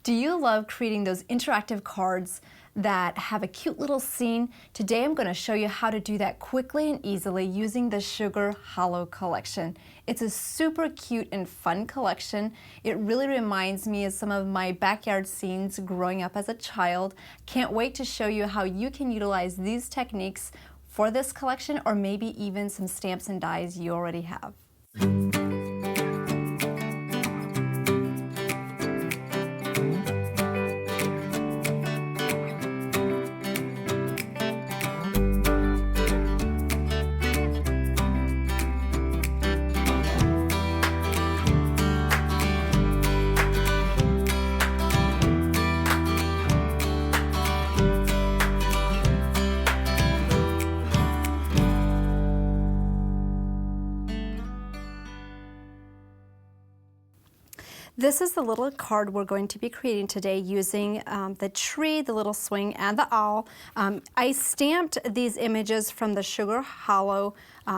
Do you love creating those interactive cards that have a cute little scene? Today I'm going to show you how to do that quickly and easily using the Sugar Hollow collection. It's a super cute and fun collection. It really reminds me of some of my backyard scenes growing up as a child. Can't wait to show you how you can utilize these techniques for this collection, or maybe even some stamps and dies you already have. This is the little card we're going to be creating today using the tree, the little swing, and the owl. I stamped these images from the Sugar Hollow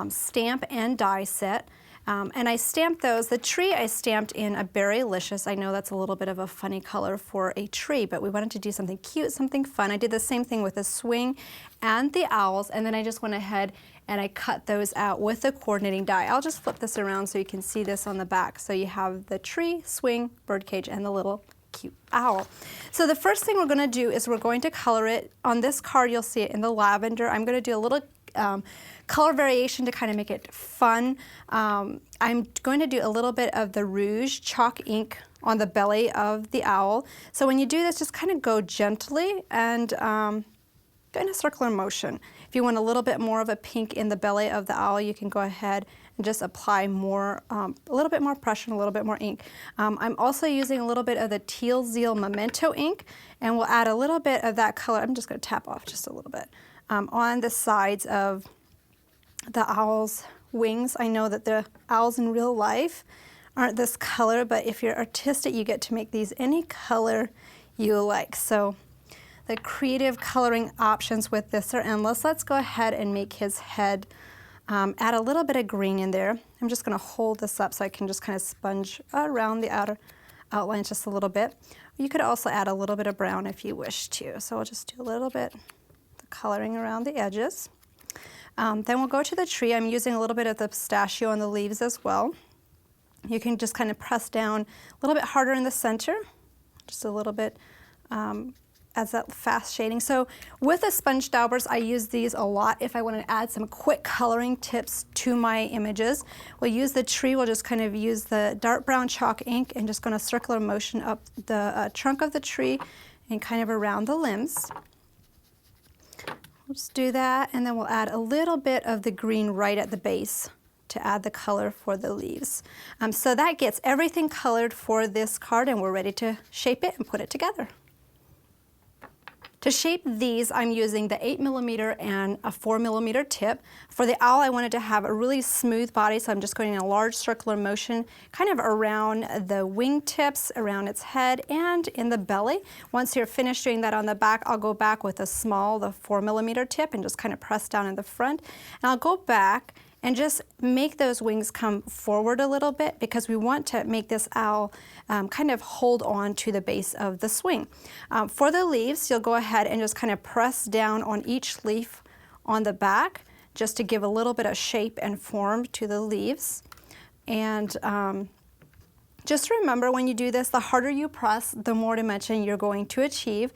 stamp and die set. And I stamped those. The tree I stamped in a Berrylicious. I know that's a little bit of a funny color for a tree, but we wanted to do something cute, something fun. I did the same thing with the swing and the owls, and then I just went ahead and I cut those out with the coordinating die. I'll just flip this around so you can see this on the back. So you have the tree, swing, birdcage, and the little cute owl. So the first thing we're going to do is we're going to color it. On this card you'll see it in the lavender. I'm going to do a little color variation to kind of make it fun. I'm going to do a little bit of the rouge chalk ink on the belly of the owl. So when you do this, just kind of go gently and go in a circular motion. If you want a little bit more of a pink in the belly of the owl, you can go ahead and just apply more, a little bit more pressure and a little bit more ink. I'm also using a little bit of the Teal Zeal Memento ink, and we'll add a little bit of that color. I'm just going to tap off just a little bit on the sides of the owl's wings. I know that the owls in real life aren't this color, but if you're artistic, you get to make these any color you like. So the creative coloring options with this are endless. Let's go ahead and make his head, add a little bit of green in there. I'm just going to hold this up so I can just kind of sponge around the outer outlines just a little bit. You could also add a little bit of brown if you wish to. So I'll just do a little bit of the coloring around the edges. Then we'll go to the tree. I'm using a little bit of the pistachio on the leaves as well. You can just kind of press down a little bit harder in the center, just a little bit as that fast shading. So with the sponge daubers, I use these a lot if I want to add some quick coloring tips to my images. We'll use the tree. We'll just kind of use the dark brown chalk ink and just going to circular motion up the trunk of the tree and kind of around the limbs. We'll just do that, and then we'll add a little bit of the green right at the base to add the color for the leaves. So that gets everything colored for this card, and we're ready to shape it and put it together. To shape these, I'm using the 8mm and a 4mm tip. For the owl, I wanted to have a really smooth body, so I'm just going in a large circular motion kind of around the wing tips, around its head, and in the belly. Once you're finished doing that on the back, I'll go back with the 4mm tip and just kind of press down in the front. And I'll go back and just make those wings come forward a little bit because we want to make this owl kind of hold on to the base of the swing. For the leaves, you'll go ahead and just kind of press down on each leaf on the back just to give a little bit of shape and form to the leaves. And just remember when you do this, the harder you press, the more dimension you're going to achieve.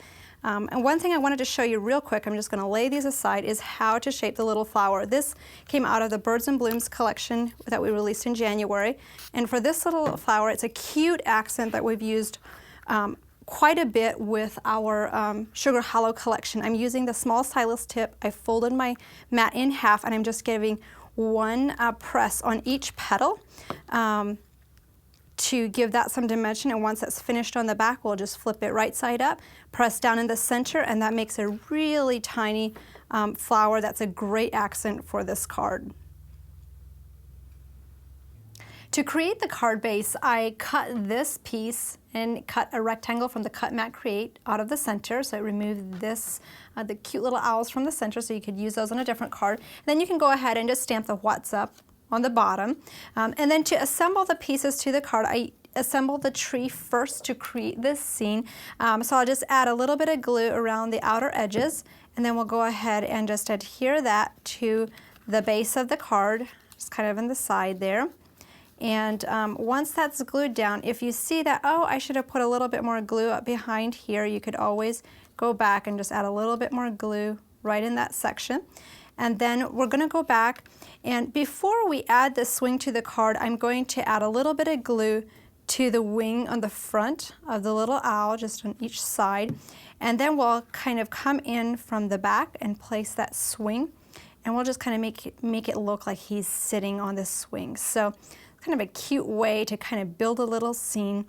And one thing I wanted to show you real quick, I'm just going to lay these aside, is how to shape the little flower. This came out of the Birds and Blooms collection that we released in January. And for this little flower, it's a cute accent that we've used quite a bit with our Sugar Hollow collection. I'm using the small stylus tip. I folded my mat in half, and I'm just giving one press on each petal to give that some dimension, and once that's finished on the back, we'll just flip it right side up, press down in the center, and that makes a really tiny flower that's a great accent for this card. To create the card base, I cut this piece and cut a rectangle from the Cut Mat Create out of the center, so I removed this, the cute little owls from the center, so you could use those on a different card. And then you can go ahead and just stamp the What's Up on the bottom. And then to assemble the pieces to the card, I assemble the tree first to create this scene. So I'll just add a little bit of glue around the outer edges, and then we'll go ahead and just adhere that to the base of the card, just kind of in the side there. And once that's glued down, if you see that, oh, I should have put a little bit more glue up behind here, you could always go back and just add a little bit more glue right in that section. And then we're going to go back, and before we add the swing to the card, I'm going to add a little bit of glue to the wing on the front of the little owl, just on each side. And then we'll kind of come in from the back and place that swing, and we'll just kind of make it look like he's sitting on the swing. So kind of a cute way to kind of build a little scene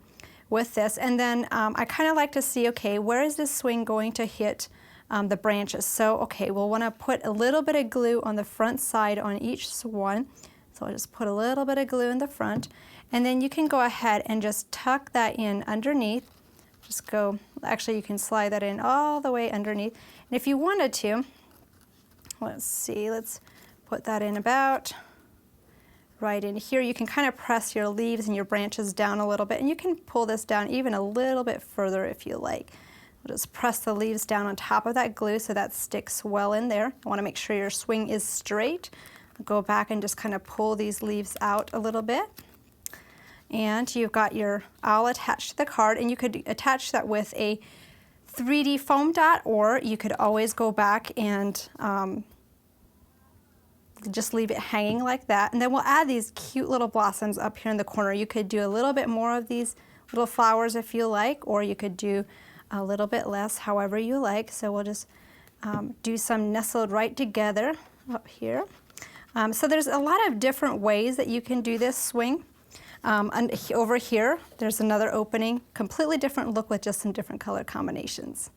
with this. And then I kind of like to see, okay, where is this swing going to hit the branches? So, okay, we'll want to put a little bit of glue on the front side on each one. So I'll just put a little bit of glue in the front. And then you can go ahead and just tuck that in underneath. Just go, actually you can slide that in all the way underneath. And if you wanted to, let's see, let's put that in about right in here. You can kind of press your leaves and your branches down a little bit, and you can pull this down even a little bit further if you like. We'll just press the leaves down on top of that glue so that sticks well in there. You want to make sure your swing is straight. Go back and just kind of pull these leaves out a little bit. And you've got your owl attached to the card, and you could attach that with a 3D foam dot, or you could always go back and just leave it hanging like that. And then we'll add these cute little blossoms up here in the corner. You could do a little bit more of these little flowers if you like, or you could do a little bit less, however you like. So we'll just do some nestled right together up here. So there's a lot of different ways that you can do this swing. And over here, there's another opening, completely different look with just some different color combinations.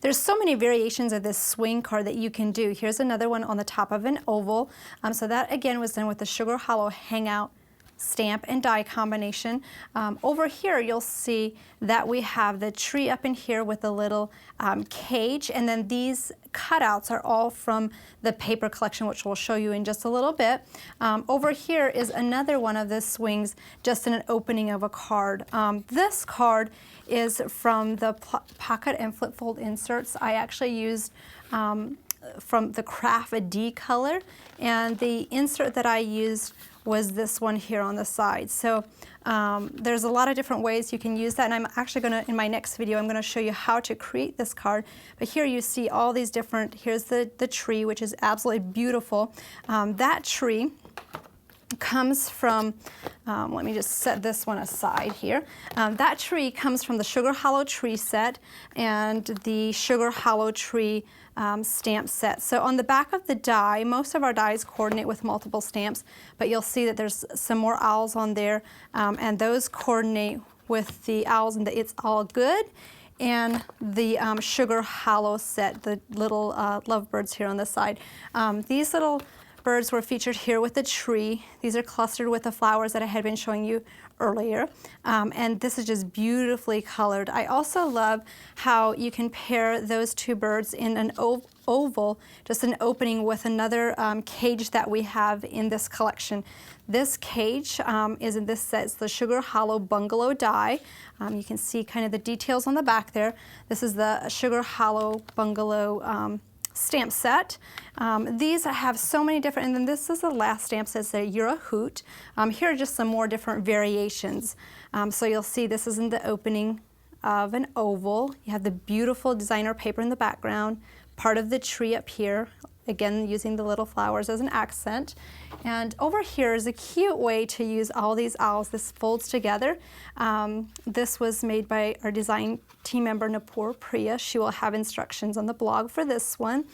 There's so many variations of this swing card that you can do. Here's another one on the top of an oval. So that again was done with the Sugar Hollow Hangout stamp and die combination. Over here you'll see that we have the tree up in here with a little cage, and then these cutouts are all from the paper collection, which we'll show you in just a little bit. Over here is another one of the swings, just in an opening of a card. This card is from the pocket and flip fold inserts. I actually used from the Craft D color, and the insert that I used was this one here on the side. So there's a lot of different ways you can use that, and I'm actually going to, in my next video, I'm going to show you how to create this card. But here you see all these different, here's the tree, which is absolutely beautiful. That tree comes from, let me just set this one aside here. That tree comes from the Sugar Hollow tree set and the Sugar Hollow tree stamp set. So on the back of the die, most of our dies coordinate with multiple stamps, but you'll see that there's some more owls on there, and those coordinate with the owls and the It's All Good and the Sugar Hollow set, the little lovebirds here on the side. These little birds were featured here with the tree. These are clustered with the flowers that I had been showing you earlier. And this is just beautifully colored. I also love how you can pair those two birds in an oval, just an opening with another cage that we have in this collection. This cage is in this set. It's the Sugar Hollow Bungalow die. You can see kind of the details on the back there. This is the Sugar Hollow Bungalow stamp set. These have so many different, and then this is the last stamp set, says You're a Hoot. Here are just some more different variations. So you'll see this is in the opening of an oval. You have the beautiful designer paper in the background, part of the tree up here, again using the little flowers as an accent. And over here is a cute way to use all these owls. This folds together. This was made by our design team member, Napur Priya. She will have instructions on the blog for this one.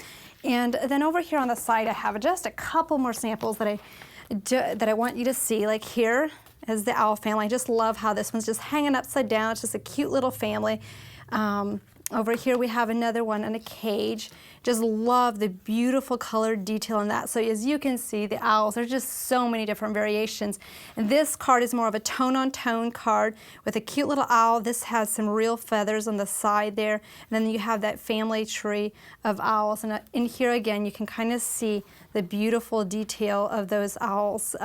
And then over here on the side, I have just a couple more samples that I want you to see. Like here is the owl family. I just love how this one's just hanging upside down. It's just a cute little family. Over here we have another one in a cage. Just love the beautiful colored detail on that. So as you can see, the owls, there's just so many different variations. And this card is more of a tone-on-tone card with a cute little owl. This has some real feathers on the side there. And then you have that family tree of owls. And in here again, you can kind of see the beautiful detail of those owls.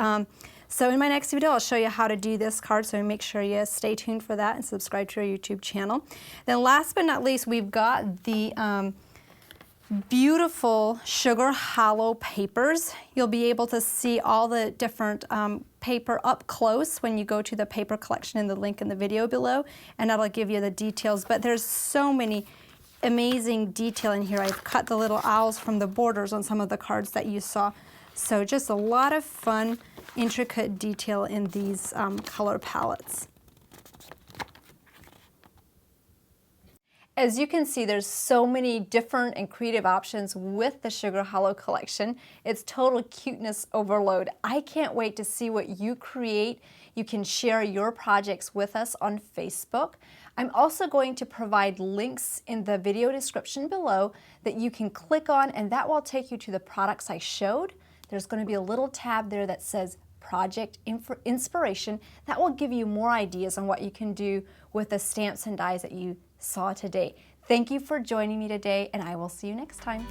So in my next video, I'll show you how to do this card, so make sure you stay tuned for that and subscribe to our YouTube channel. Then last but not least, we've got the beautiful sugar hollow papers. You'll be able to see all the different paper up close when you go to the paper collection in the link in the video below, and that'll give you the details. But there's so many amazing detail in here. I've cut the little owls from the borders on some of the cards that you saw. So just a lot of fun, intricate detail in these color palettes. As you can see, there's so many different and creative options with the Sugar Hollow collection. It's total cuteness overload. I can't wait to see what you create. You can share your projects with us on Facebook. I'm also going to provide links in the video description below that you can click on, and that will take you to the products I showed. There's going to be a little tab there that says Project Inspiration. That will give you more ideas on what you can do with the stamps and dies that you saw today. Thank you for joining me today, and I will see you next time.